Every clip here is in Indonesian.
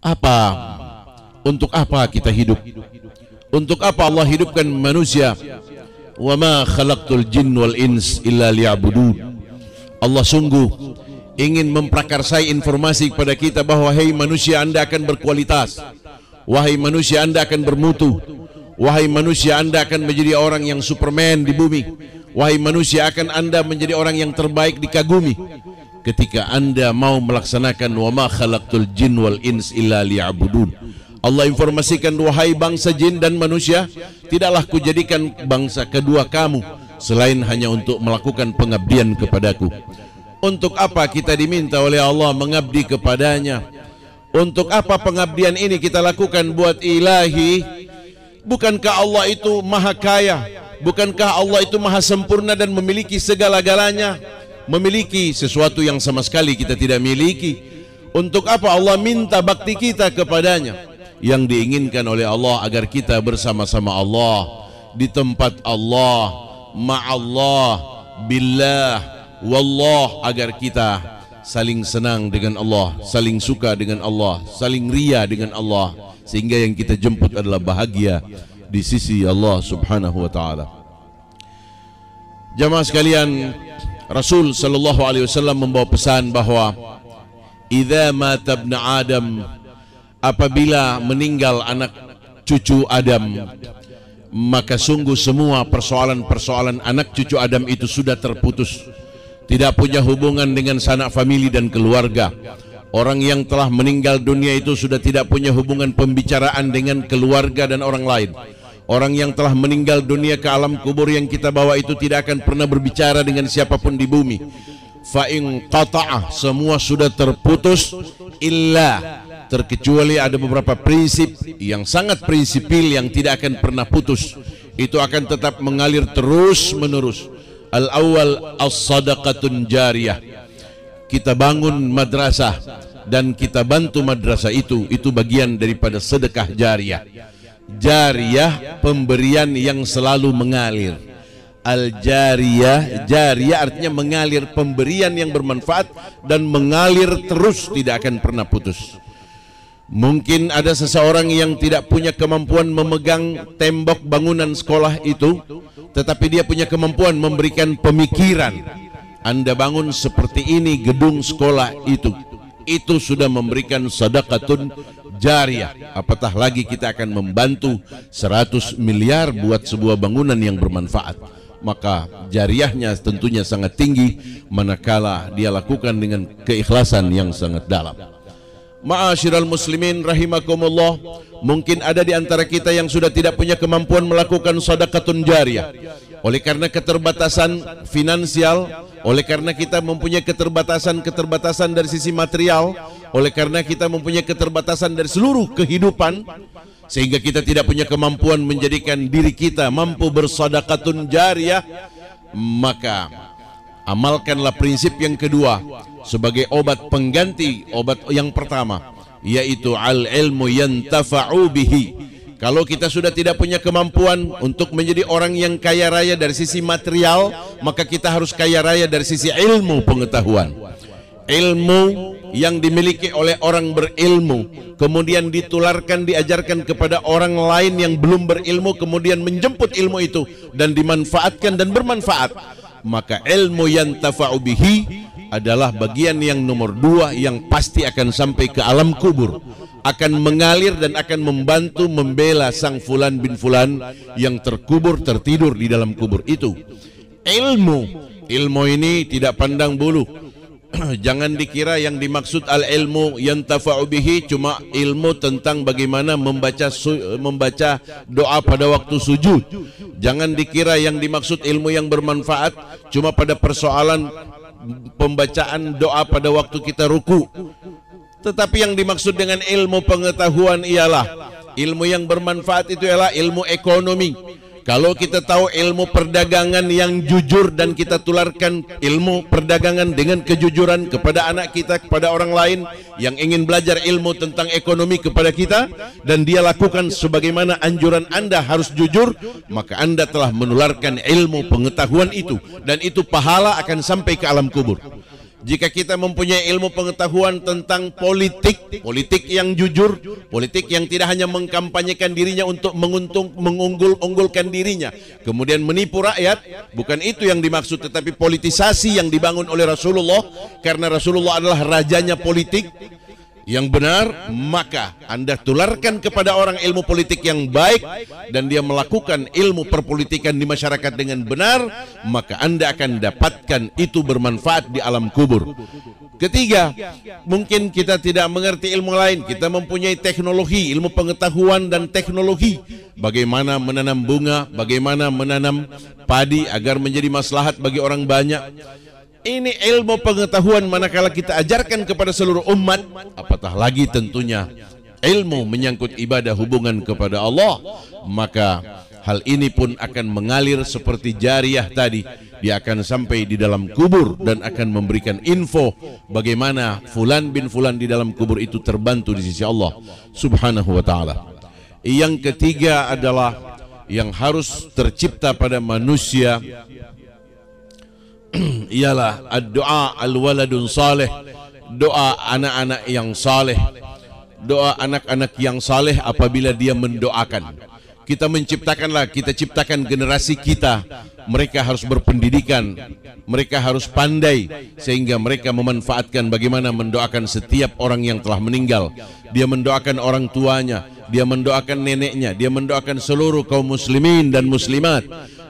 Apa? Untuk apa kita hidup? Untuk apa Allah hidupkan manusia? Wa ma khalaqtul jin wal ins illa liya'budun. Allah sungguh ingin memprakarsai informasi kepada kita bahwa wahai manusia, Anda akan berkualitas. Wahai manusia, Anda akan bermutu. Wahai manusia, Anda akan menjadi orang yang superman di bumi. Wahai manusia, akan Anda menjadi orang yang terbaik dikagumi ketika Anda mau melaksanakan wa ma khalaqtul jin wal ins illa liya'budun. Allah informasikan, wahai bangsa jin dan manusia, tidaklah kujadikan bangsa kedua kamu selain hanya untuk melakukan pengabdian kepadaku. Untuk apa kita diminta oleh Allah mengabdi kepadanya? Untuk apa pengabdian ini kita lakukan buat ilahi? Bukankah Allah itu maha kaya? Bukankah Allah itu maha sempurna dan memiliki segala-galanya? Memiliki sesuatu yang sama sekali kita tidak miliki. Untuk apa Allah minta bakti kita kepadanya? Yang diinginkan oleh Allah agar kita bersama-sama Allah, di tempat Allah, ma'allah, billah, wallah, agar kita saling senang dengan Allah, saling suka dengan Allah, saling ria dengan Allah, sehingga yang kita jemput adalah bahagia di sisi Allah subhanahu wa ta'ala. Jamaah sekalian, Rasul sallallahu alaihi wasallam membawa pesan bahwa idza mata ibnu Adam, apabila meninggal anak cucu Adam, maka sungguh semua persoalan-persoalan anak cucu Adam itu sudah terputus. Tidak punya hubungan dengan sanak famili dan keluarga. Orang yang telah meninggal dunia itu sudah tidak punya hubungan pembicaraan dengan keluarga dan orang lain. Orang yang telah meninggal dunia ke alam kubur yang kita bawa itu tidak akan pernah berbicara dengan siapapun di bumi. Fa in qata'ah, semua sudah terputus, illa, terkecuali ada beberapa prinsip yang sangat prinsipil yang tidak akan pernah putus. Itu akan tetap mengalir terus menerus. Al-awwal as-sadaqatun jariyah. Kita bangun madrasah dan kita bantu madrasah itu bagian daripada sedekah jariyah. Jariyah, pemberian yang selalu mengalir. Al-jariyah, jariyah artinya mengalir, pemberian yang bermanfaat dan mengalir terus, tidak akan pernah putus. Mungkin ada seseorang yang tidak punya kemampuan memegang tembok bangunan sekolah itu, tetapi dia punya kemampuan memberikan pemikiran. Anda bangun seperti ini gedung sekolah itu sudah memberikan sedekatun jariyah. Apatah lagi kita akan membantu 100 miliar buat sebuah bangunan yang bermanfaat. Maka jariyahnya tentunya sangat tinggi manakala dia lakukan dengan keikhlasan yang sangat dalam. Ma'asyiral muslimin rahimakumullah, mungkin ada di antara kita yang sudah tidak punya kemampuan melakukan sedekatun jariyah oleh karena keterbatasan finansial, oleh karena kita mempunyai keterbatasan dari sisi material, oleh karena kita mempunyai keterbatasan dari seluruh kehidupan, sehingga kita tidak punya kemampuan menjadikan diri kita mampu bersedekatun jariyah. Maka amalkanlah prinsip yang kedua sebagai obat pengganti obat yang pertama, yaitu al-ilmu yantafa'u bihi. Kalau kita sudah tidak punya kemampuan untuk menjadi orang yang kaya raya dari sisi material, maka kita harus kaya raya dari sisi ilmu pengetahuan. Ilmu yang dimiliki oleh orang berilmu kemudian ditularkan, diajarkan kepada orang lain yang belum berilmu, kemudian menjemput ilmu itu dan dimanfaatkan dan bermanfaat. Maka ilmu yantafa'u bihi adalah bagian yang nomor 2 yang pasti akan sampai ke alam kubur, akan mengalir dan akan membantu membela sang fulan bin fulan yang terkubur, tertidur di dalam kubur itu. Ilmu ini tidak pandang bulu. Jangan dikira yang dimaksud al-ilmu yantafa'u bihi cuma ilmu tentang bagaimana membaca doa pada waktu sujud. Jangan dikira yang dimaksud ilmu yang bermanfaat cuma pada persoalan pembacaan doa pada waktu kita ruku. Tetapi yang dimaksud dengan ilmu pengetahuan ialah ilmu yang bermanfaat, itu ialah ilmu ekonomi. Kalau kita tahu ilmu perdagangan yang jujur dan kita tularkan ilmu perdagangan dengan kejujuran kepada anak kita, kepada orang lain yang ingin belajar ilmu tentang ekonomi kepada kita, dan dia lakukan sebagaimana anjuran Anda harus jujur, maka Anda telah menularkan ilmu pengetahuan itu, dan itu pahala akan sampai ke alam kubur. Jika kita mempunyai ilmu pengetahuan tentang politik, politik yang jujur, politik yang tidak hanya mengkampanyekan dirinya untuk mengunggulkan dirinya, kemudian menipu rakyat, bukan itu yang dimaksud, tetapi politisasi yang dibangun oleh Rasulullah, karena Rasulullah adalah rajanya politik yang benar, maka Anda tularkan kepada orang ilmu politik yang baik dan dia melakukan ilmu perpolitikan di masyarakat dengan benar, maka Anda akan dapatkan itu bermanfaat di alam kubur. Ketiga, mungkin kita tidak mengerti ilmu lain, kita mempunyai teknologi, ilmu pengetahuan dan teknologi, bagaimana menanam bunga, bagaimana menanam padi agar menjadi maslahat bagi orang banyak. Ini ilmu pengetahuan manakala kita ajarkan kepada seluruh umat, apatah lagi tentunya ilmu menyangkut ibadah hubungan kepada Allah, maka hal ini pun akan mengalir seperti jariyah tadi. Dia akan sampai di dalam kubur dan akan memberikan info bagaimana fulan bin fulan di dalam kubur itu terbantu di sisi Allah Subhanahu wa ta'ala. Yang ketiga adalah yang harus tercipta pada manusia ialah doa al-waladun saleh, doa anak-anak yang saleh, doa anak-anak yang saleh apabila dia mendoakan. Kita menciptakanlah, kita ciptakan generasi kita, mereka harus berpendidikan, mereka harus pandai, sehingga mereka memanfaatkan bagaimana mendoakan setiap orang yang telah meninggal. Dia mendoakan orang tuanya, dia mendoakan neneknya, dia mendoakan seluruh kaum muslimin dan muslimat.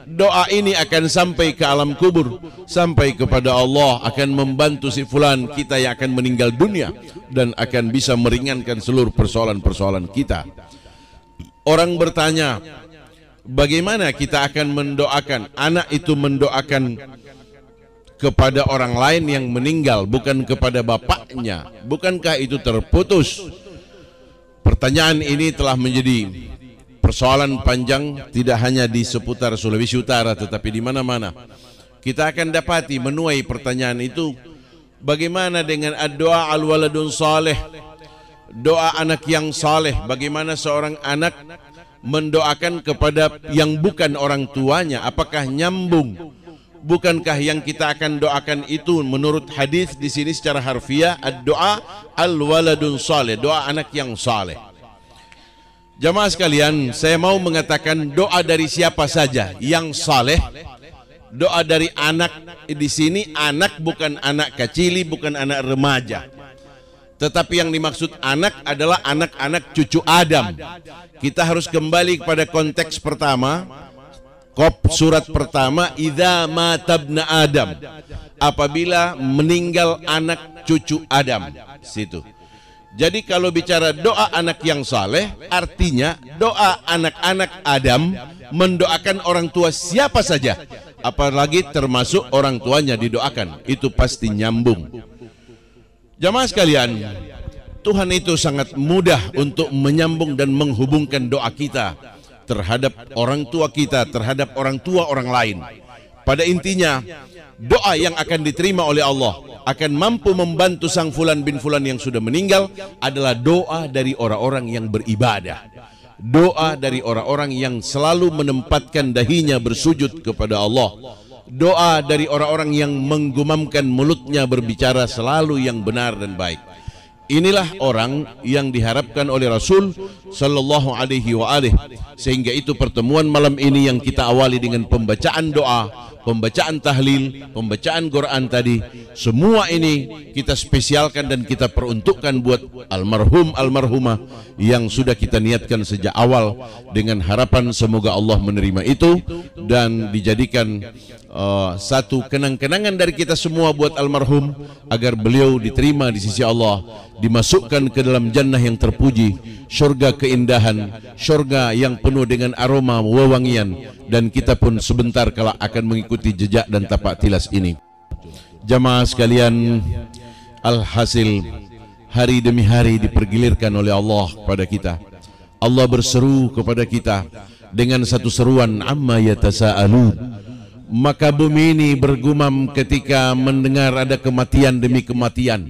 Doa ini akan sampai ke alam kubur, sampai kepada Allah, akan membantu si fulan kita yang akan meninggal dunia dan akan bisa meringankan seluruh persoalan-persoalan kita. Orang bertanya, bagaimana kita akan mendoakan? Anak itu mendoakan kepada orang lain yang meninggal, bukan kepada bapaknya. Bukankah itu terputus? Pertanyaan ini telah menjadi persoalan panjang, tidak hanya di seputar Sulawesi Utara, tetapi di mana-mana. Kita akan dapati menuai pertanyaan itu. Bagaimana dengan doa al-waladun saleh, doa anak yang saleh? Bagaimana seorang anak mendoakan kepada yang bukan orang tuanya? Apakah nyambung? Bukankah yang kita akan doakan itu menurut hadis di sini secara harfiah doa al-waladun saleh, doa anak yang saleh? Jamaah sekalian, saya mau mengatakan doa dari siapa saja yang saleh, doa dari anak. Di sini anak bukan anak kecili, bukan anak remaja, tetapi yang dimaksud anak adalah anak-anak cucu Adam. Kita harus kembali kepada konteks pertama, surat pertama, idza matabna Adam, apabila meninggal anak cucu Adam. Situ. Jadi kalau bicara doa anak yang saleh, artinya doa anak-anak Adam mendoakan orang tua siapa saja, apalagi termasuk orang tuanya didoakan, itu pasti nyambung. Jamaah sekalian, Tuhan itu sangat mudah untuk menyambung dan menghubungkan doa kita terhadap orang tua kita, terhadap orang tua orang lain. Pada intinya, doa yang akan diterima oleh Allah, akan mampu membantu sang fulan bin fulan yang sudah meninggal, adalah doa dari orang-orang yang beribadah, doa dari orang-orang yang selalu menempatkan dahinya bersujud kepada Allah, doa dari orang-orang yang menggumamkan mulutnya berbicara selalu yang benar dan baik. Inilah orang yang diharapkan oleh Rasul sallallahu alaihi wa alihi. Sehingga itu pertemuan malam ini yang kita awali dengan pembacaan doa, pembacaan tahlil, pembacaan Quran tadi, semua ini kita spesialkan dan kita peruntukkan buat almarhum almarhumah yang sudah kita niatkan sejak awal, dengan harapan semoga Allah menerima itu dan dijadikan satu kenang-kenangan dari kita semua buat almarhum, agar beliau diterima di sisi Allah, dimasukkan ke dalam jannah yang terpuji, syurga keindahan, syurga yang penuh dengan aroma wewangian, dan kita pun sebentar kala akan mengikuti jejak dan tapak tilas ini. Jamaah sekalian, alhasil hari demi hari dipergilirkan oleh Allah pada kita. Allah berseru kepada kita dengan satu seruan, amma yatasaalun. Maka bumi ini bergumam ketika mendengar ada kematian demi kematian.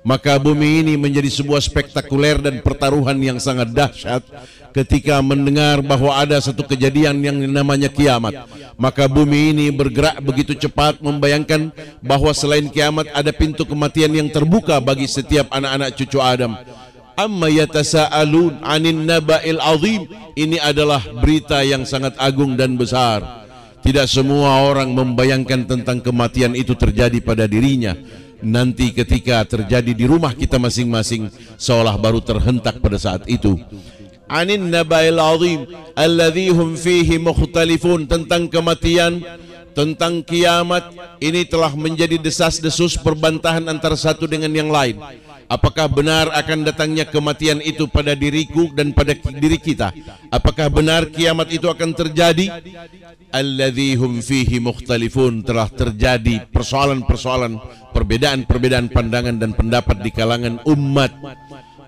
Maka bumi ini menjadi sebuah spektakuler dan pertaruhan yang sangat dahsyat ketika mendengar bahwa ada satu kejadian yang namanya kiamat. Maka bumi ini bergerak begitu cepat membayangkan bahwa selain kiamat ada pintu kematian yang terbuka bagi setiap anak-anak cucu Adam. Amma yatasaalun 'anin naba'il 'azim. Ini adalah berita yang sangat agung dan besar. Tidak semua orang membayangkan tentang kematian itu terjadi pada dirinya. Nanti ketika terjadi di rumah kita masing-masing, seolah baru terhentak pada saat itu. Anin naba'il 'azim alladzi hum fihi mukhtalifun. Tentang kematian, tentang kiamat, ini telah menjadi desas-desus perbantahan antara satu dengan yang lain. Apakah benar akan datangnya kematian itu pada diriku dan pada diri kita? Apakah benar kiamat itu akan terjadi? Alladzi hum fihi mukhtalifun. Telah terjadi persoalan-persoalan, perbedaan-perbedaan pandangan dan pendapat di kalangan umat.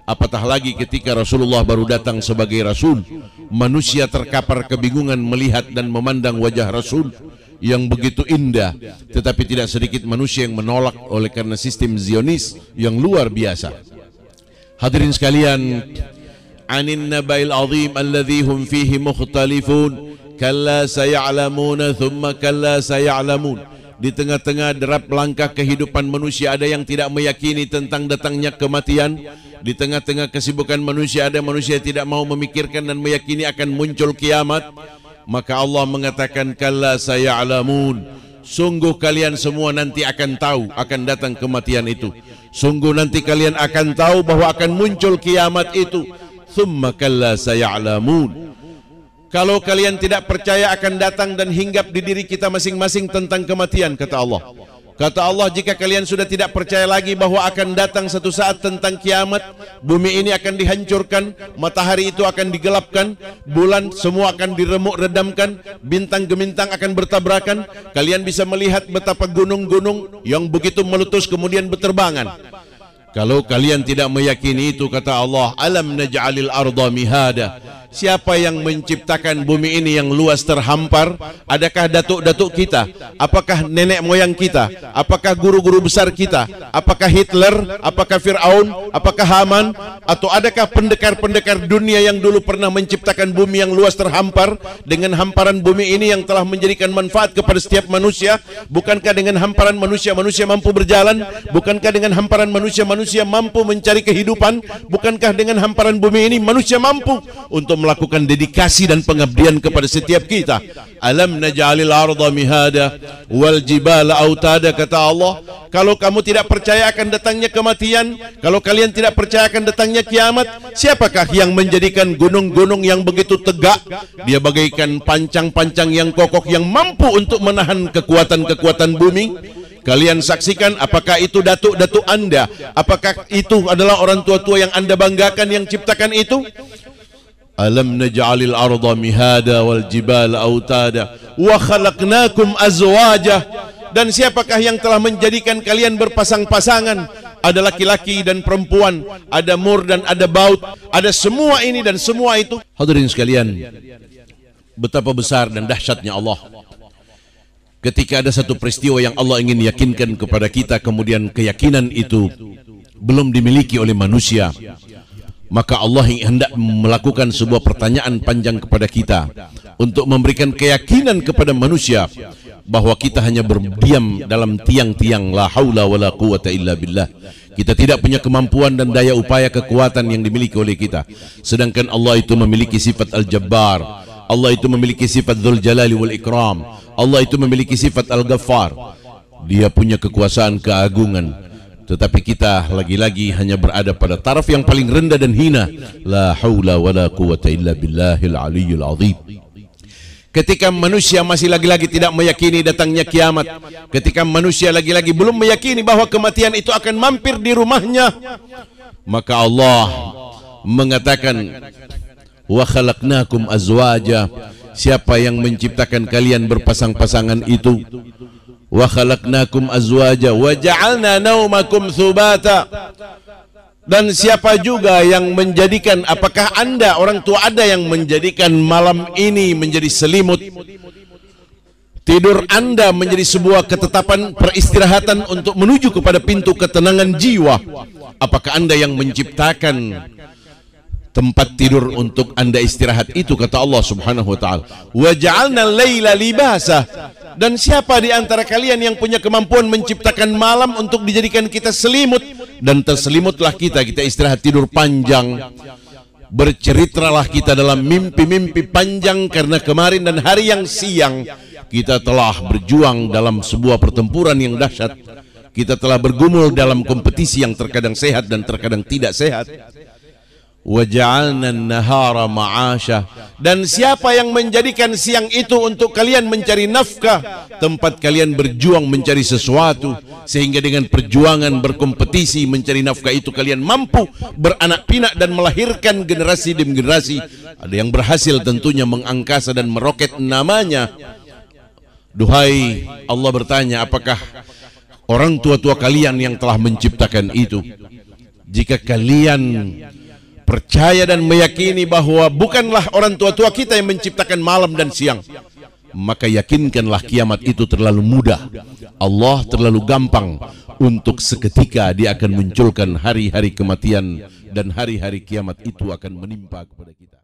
Apatah lagi ketika Rasulullah baru datang sebagai Rasul. Manusia terkapar kebingungan melihat dan memandang wajah Rasul yang begitu indah, tetapi tidak sedikit manusia yang menolak oleh karena sistem Zionis yang luar biasa. Hadirin sekalian, anin naba'il 'azim alladzi hum fihi mukhtalifun kalla saya'lamuna thumma kalla saya'lamun. Di tengah-tengah derap langkah kehidupan manusia ada yang tidak meyakini tentang datangnya kematian. Di tengah-tengah kesibukan manusia ada manusia yang tidak mau memikirkan dan meyakini akan muncul kiamat. Maka Allah mengatakan kalla saya'lamun. Sungguh kalian semua nanti akan tahu akan datang kematian itu. Sungguh nanti kalian akan tahu bahwa akan muncul kiamat itu. Thumma kalla saya'lamun. Kalau kalian tidak percaya akan datang dan hinggap di diri kita masing-masing tentang kematian, kata Allah. Kata Allah, jika kalian sudah tidak percaya lagi bahwa akan datang satu saat tentang kiamat, bumi ini akan dihancurkan, matahari itu akan digelapkan, bulan semua akan diremuk redamkan, bintang gemintang akan bertabrakan, kalian bisa melihat betapa gunung-gunung yang begitu meletus kemudian berterbangan. Kalau kalian tidak meyakini itu, kata Allah, alam naj'alil arda mihada. Siapa yang menciptakan bumi ini yang luas terhampar? Adakah datuk-datuk kita? Apakah nenek moyang kita? Apakah guru-guru besar kita? Apakah Hitler? Apakah Fir'aun? Apakah Haman? Atau adakah pendekar-pendekar dunia yang dulu pernah menciptakan bumi yang luas terhampar? Dengan hamparan bumi ini yang telah menjadikan manfaat kepada setiap manusia? Bukankah dengan hamparan manusia mampu berjalan? Bukankah dengan hamparan manusia mampu mencari kehidupan? Bukankah dengan hamparan bumi ini manusia mampu untuk melakukan dedikasi dan pengabdian kepada setiap kita? Alam naj'alil arda mihada wal jibala autada, kata Allah. Kalau kamu tidak percaya akan datangnya kematian, kalau kalian tidak percaya akan datangnya kiamat, siapakah yang menjadikan gunung-gunung yang begitu tegak? Dia bagaikan pancang-pancang yang kokoh yang mampu untuk menahan kekuatan-kekuatan bumi. Kalian saksikan, apakah itu datuk-datuk Anda? Apakah itu adalah orang tua-tua yang Anda banggakan yang ciptakan itu? Alam naj'alil arda mihada wal jibala autada wa khalaqnakum azwaja. Dan siapakah yang telah menjadikan kalian berpasang-pasangan? Ada laki-laki dan perempuan, ada mur dan ada baut, ada semua ini dan semua itu. Hadirin sekalian, betapa besar dan dahsyatnya Allah. Ketika ada satu peristiwa yang Allah ingin yakinkan kepada kita, kemudian keyakinan itu belum dimiliki oleh manusia, maka Allah hendak melakukan sebuah pertanyaan panjang kepada kita untuk memberikan keyakinan kepada manusia bahwa kita hanya berdiam dalam tiang-tiang la haula wala quwata illa billah. Kita tidak punya kemampuan dan daya upaya kekuatan yang dimiliki oleh kita. Sedangkan Allah itu memiliki sifat Al-Jabbar. Allah itu memiliki sifat Dzul Jalali wal Ikram. Allah itu memiliki sifat Al-Ghaffar. Dia punya kekuasaan, keagungan. Tetapi kita lagi-lagi hanya berada pada taraf yang paling rendah dan hina. La haula wala quwata illa billahil aliyyil azim. Ketika manusia masih lagi-lagi tidak meyakini datangnya kiamat, ketika manusia lagi-lagi belum meyakini bahwa kematian itu akan mampir di rumahnya, maka Allah mengatakan, wa khalaqnakum azwaja. Siapa yang menciptakan kalian berpasang-pasangan itu? Wa khalaqnakum azwaja wa ja'alna naumakum subata. Dan siapa juga yang menjadikan, apakah Anda, orang tua Anda yang menjadikan malam ini menjadi selimut, tidur Anda menjadi sebuah ketetapan peristirahatan untuk menuju kepada pintu ketenangan jiwa? apakah Anda yang menciptakan tempat tidur untuk Anda istirahat itu? Kata Allah Subhanahu wa taala, wa ja'alna al-laila libasa. Dan siapa di antara kalian yang punya kemampuan menciptakan malam untuk dijadikan kita selimut? Dan terselimutlah kita istirahat tidur panjang. Berceritalah kita dalam mimpi-mimpi panjang, karena kemarin dan hari yang siang kita telah berjuang dalam sebuah pertempuran yang dahsyat. Kita telah bergumul dalam kompetisi yang terkadang sehat dan terkadang tidak sehat. Waja'alna an-nahara ma'asha. Dan siapa yang menjadikan siang itu untuk kalian mencari nafkah, tempat kalian berjuang mencari sesuatu, sehingga dengan perjuangan berkompetisi mencari nafkah itu kalian mampu beranak pinak dan melahirkan generasi demi generasi. Ada yang berhasil tentunya mengangkasa dan meroket namanya. Duhai Allah bertanya, apakah orang tua-tua kalian yang telah menciptakan itu? Jika kalian percaya dan meyakini bahwa bukanlah orang tua-tua kita yang menciptakan malam dan siang, maka yakinkanlah kiamat itu terlalu mudah. Allah terlalu gampang untuk seketika Dia akan munculkan hari-hari kematian, dan hari-hari kiamat itu akan menimpa kepada kita.